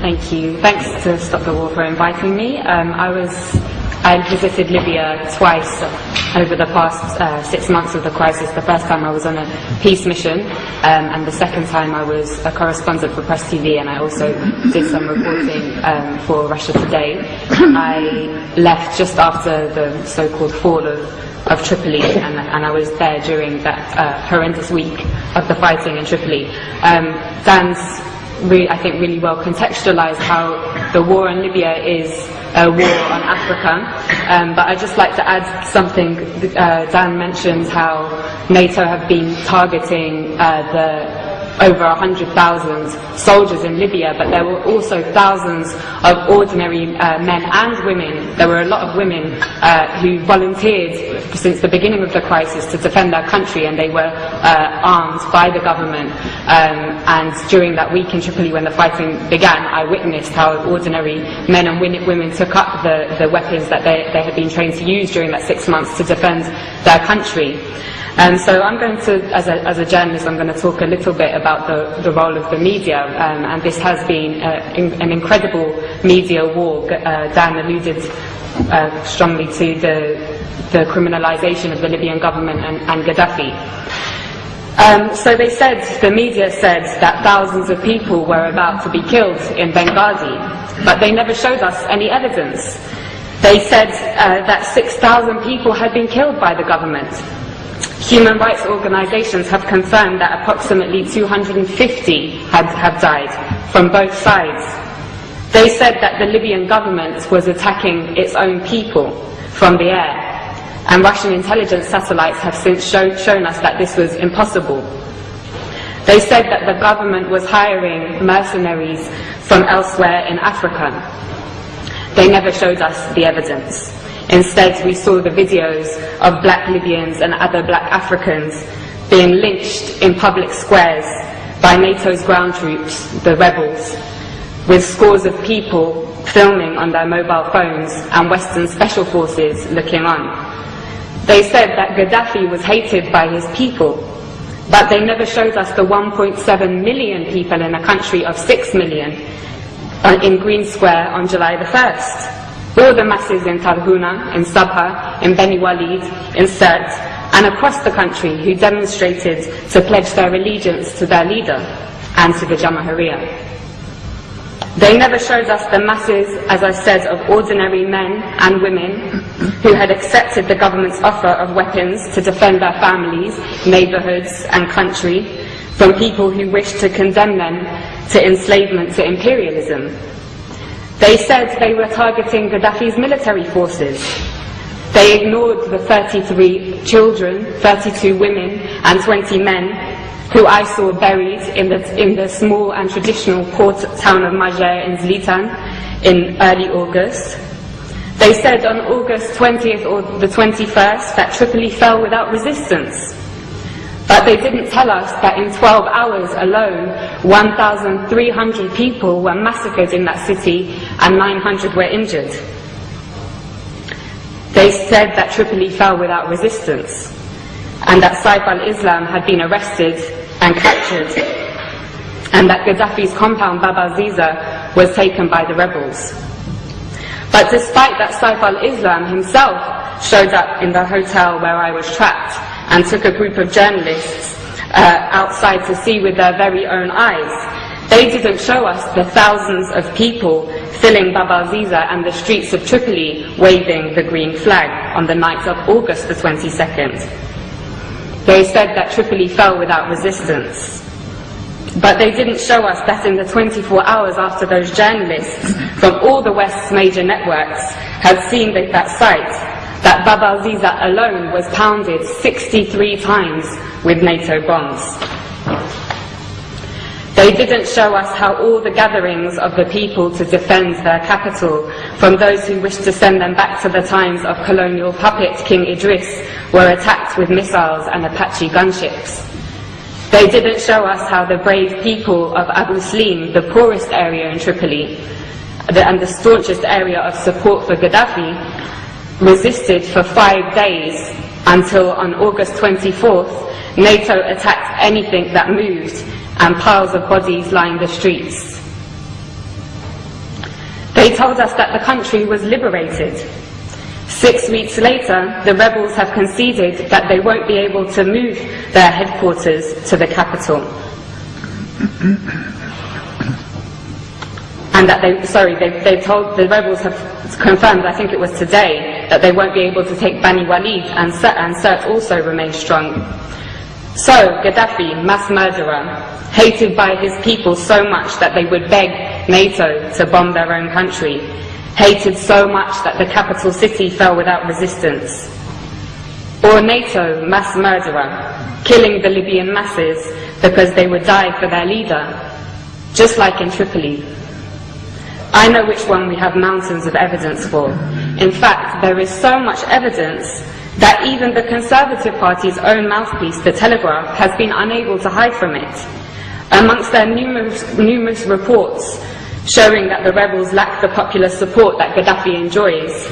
Thank you. Thanks to Stop the War for inviting me. I visited Libya twice over the past 6 months of the crisis. The first time I was on a peace mission, and the second time I was a correspondent for Press TV, and I also did some reporting for Russia Today. I left just after the so-called fall of Tripoli, and I was there during that horrendous week of the fighting in Tripoli. Dan's I think really well contextualized how the war in Libya is a war on Africa, but I'd just like to add something. Dan mentioned how NATO have been targeting over 100,000 soldiers in Libya, but there were also thousands of ordinary men and women. There were a lot of women who volunteered since the beginning of the crisis to defend their country, and they were armed by the government. And during that week in Tripoli when the fighting began, I witnessed how ordinary men and women took up the weapons that they had been trained to use during that 6 months to defend their country. So I'm going to, as a journalist, I'm going to talk a little bit about the role of the media, and this has been an incredible media war. Dan alluded strongly to the criminalization of the Libyan government and Gaddafi. So the media said that thousands of people were about to be killed in Benghazi, but they never showed us any evidence. They said that 6,000 people had been killed by the government. Human rights organizations have confirmed that approximately 250 have died from both sides. They said that the Libyan government was attacking its own people from the air, and Russian intelligence satellites have since shown us that this was impossible. They said that the government was hiring mercenaries from elsewhere in Africa. They never showed us the evidence. Instead, we saw the videos of black Libyans and other black Africans being lynched in public squares by NATO's ground troops, the rebels, with scores of people filming on their mobile phones and Western special forces looking on. They said that Gaddafi was hated by his people, but they never showed us the 1.7 million people in a country of 6 million in Green Square on July the 1st. All the masses in Tarhuna, in Sabha, in Beni Walid, in Sirte, and across the country who demonstrated to pledge their allegiance to their leader and to the Jamahiriya. They never showed us the masses, as I said, of ordinary men and women who had accepted the government's offer of weapons to defend their families, neighborhoods, and country from people who wished to condemn them to enslavement, to imperialism. They said they were targeting Gaddafi's military forces. They ignored the 33 children, 32 women and 20 men who I saw buried in the small and traditional port town of Majer in Zlitan in early August. They said on August 20th or the 21st that Tripoli fell without resistance. But they didn't tell us that in 12 hours alone, 1,300 people were massacred in that city and 900 were injured. They said that Tripoli fell without resistance, and that Saif al-Islam had been arrested and captured, and that Gaddafi's compound Bab al-Ziza was taken by the rebels. But despite that, Saif al-Islam himself showed up in the hotel where I was trapped and took a group of journalists outside to see with their very own eyes. They didn't show us the thousands of people filling Bab al-Ziza and the streets of Tripoli waving the green flag on the night of August the 22nd. They said that Tripoli fell without resistance. But they didn't show us that in the 24 hours after those journalists from all the West's major networks had seen that site, that Bab al-Ziza alone was pounded 63 times with NATO bombs. They didn't show us how all the gatherings of the people to defend their capital from those who wished to send them back to the times of colonial puppet King Idris were attacked with missiles and Apache gunships. They didn't show us how the brave people of Abu Slim, the poorest area in Tripoli, and the staunchest area of support for Gaddafi, resisted for 5 days until on August 24th, NATO attacked anything that moved and piles of bodies lined the streets. They told us that the country was liberated. 6 weeks later, the rebels have conceded that they won't be able to move their headquarters to the capital. And that the rebels have confirmed, I think it was today, that they won't be able to take Bani Walid, and Sirte also remains strong. So, Gaddafi, mass murderer, hated by his people so much that they would beg NATO to bomb their own country, hated so much that the capital city fell without resistance. Or NATO, mass murderer, killing the Libyan masses because they would die for their leader, just like in Tripoli. I know which one we have mountains of evidence for. In fact, there is so much evidence that even the Conservative Party's own mouthpiece, The Telegraph, has been unable to hide from it. Amongst their numerous reports showing that the rebels lack the popular support that Gaddafi enjoys,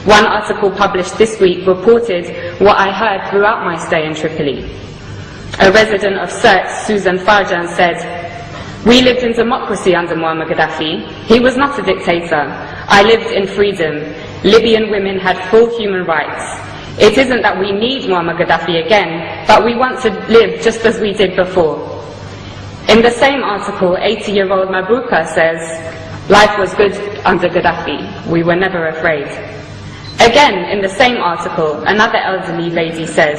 one article published this week reported what I heard throughout my stay in Tripoli. A resident of Sirte, Susan Farjan, said, "We lived in democracy under Muammar Gaddafi. He was not a dictator. I lived in freedom. Libyan women had full human rights. It isn't that we need Muammar Gaddafi again, but we want to live just as we did before." In the same article, 80-year-old Mabruka says, "Life was good under Gaddafi. We were never afraid." Again, in the same article, another elderly lady says,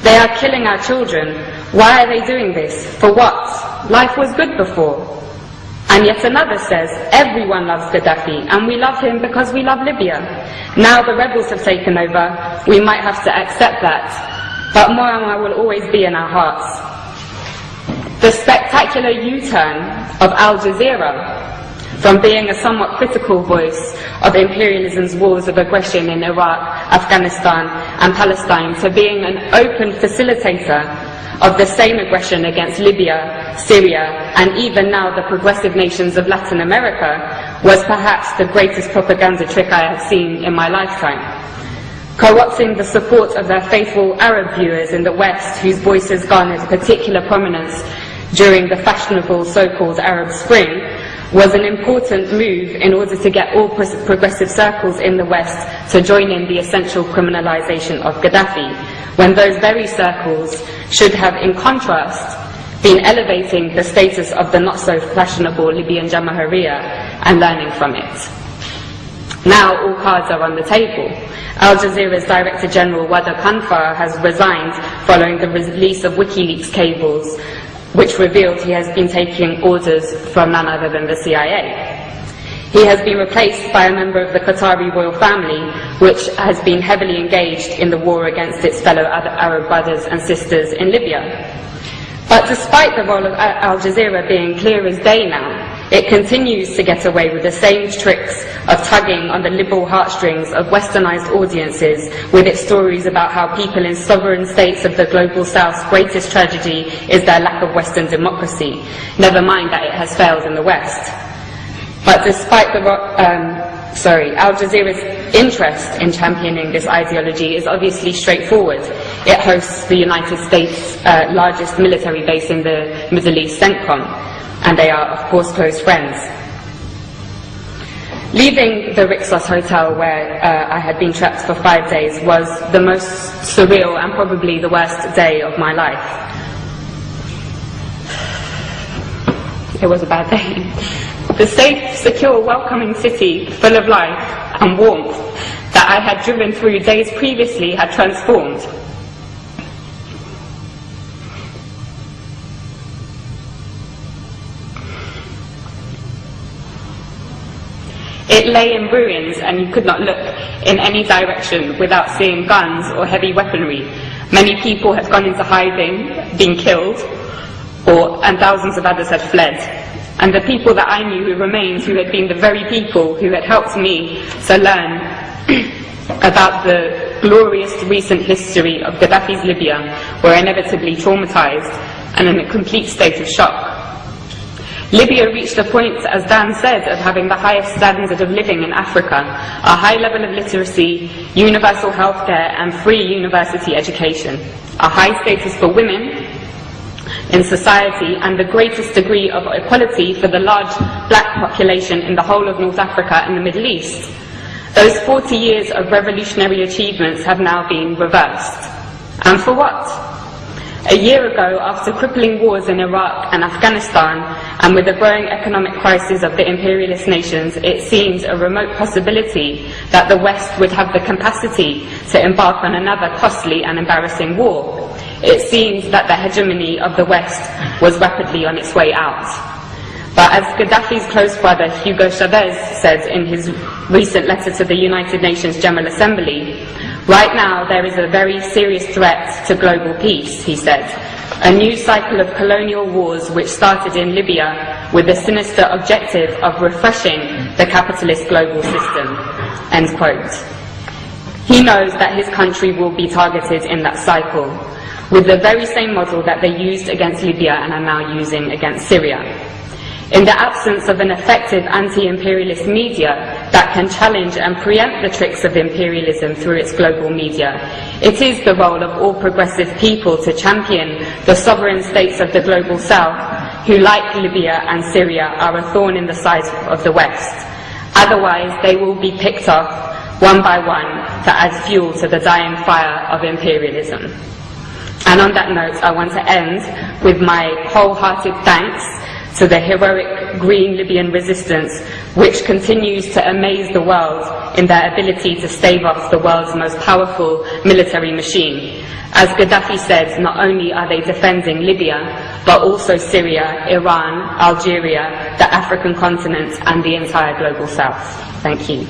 "They are killing our children. Why are they doing this? For what? Life was good before." And yet another says, "Everyone loves Gaddafi, and we love him because we love Libya. Now the rebels have taken over, we might have to accept that, but Muammar will always be in our hearts." The spectacular U-turn of Al Jazeera, from being a somewhat critical voice of imperialism's wars of aggression in Iraq, Afghanistan and Palestine, to being an open facilitator of the same aggression against Libya, Syria, and even now the progressive nations of Latin America, was perhaps the greatest propaganda trick I have seen in my lifetime. Co-opting the support of their faithful Arab viewers in the West, whose voices garnered particular prominence during the fashionable so-called Arab Spring, was an important move in order to get all progressive circles in the West to join in the essential criminalization of Gaddafi, when those very circles should have, in contrast, been elevating the status of the not-so-fashionable Libyan Jamahiriya and learning from it. Now all cards are on the table. Al Jazeera's Director General Wada Kanfar has resigned following the release of WikiLeaks cables, which revealed he has been taking orders from none other than the CIA. He has been replaced by a member of the Qatari royal family, which has been heavily engaged in the war against its fellow Arab brothers and sisters in Libya. But despite the role of Al Jazeera being clear as day now, it continues to get away with the same tricks of tugging on the liberal heartstrings of westernized audiences with its stories about how people in sovereign states of the global south's greatest tragedy is their lack of Western democracy, never mind that it has failed in the West. But despite Al Jazeera's interest in championing this ideology is obviously straightforward. It hosts the United States' largest military base in the Middle East, CENTCOM, and they are, of course, close friends. Leaving the Rixos Hotel, where I had been trapped for 5 days, was the most surreal and probably the worst day of my life. It was a bad day. The safe, secure, welcoming city, full of life and warmth that I had driven through days previously had transformed. It lay in ruins, and you could not look in any direction without seeing guns or heavy weaponry. Many people had gone into hiding, been killed, and thousands of others had fled. And the people that I knew who remained, who had been the very people who had helped me to learn about the glorious recent history of Gaddafi's Libya, were inevitably traumatized and in a complete state of shock. Libya reached a point, as Dan said, of having the highest standard of living in Africa, a high level of literacy, universal healthcare and free university education, a high status for women, in society and the greatest degree of equality for the large black population in the whole of North Africa and the Middle East. Those 40 years of revolutionary achievements have now been reversed. And for what? A year ago, after crippling wars in Iraq and Afghanistan, and with the growing economic crisis of the imperialist nations, it seemed a remote possibility that the West would have the capacity to embark on another costly and embarrassing war. It seemed that the hegemony of the West was rapidly on its way out. But as Gaddafi's close brother Hugo Chavez said in his recent letter to the United Nations General Assembly, right now there is a very serious threat to global peace, he said. A new cycle of colonial wars which started in Libya with the sinister objective of refreshing the capitalist global system. End quote. He knows that his country will be targeted in that cycle, with the very same model that they used against Libya and are now using against Syria. In the absence of an effective anti-imperialist media that can challenge and preempt the tricks of imperialism through its global media, it is the role of all progressive people to champion the sovereign states of the global south, who, like Libya and Syria, are a thorn in the side of the West. Otherwise, they will be picked off one by one to add fuel to the dying fire of imperialism. And on that note, I want to end with my wholehearted thanks to the heroic green Libyan resistance, which continues to amaze the world in their ability to stave off the world's most powerful military machine. As Gaddafi said, not only are they defending Libya, but also Syria, Iran, Algeria, the African continent, and the entire global south. Thank you.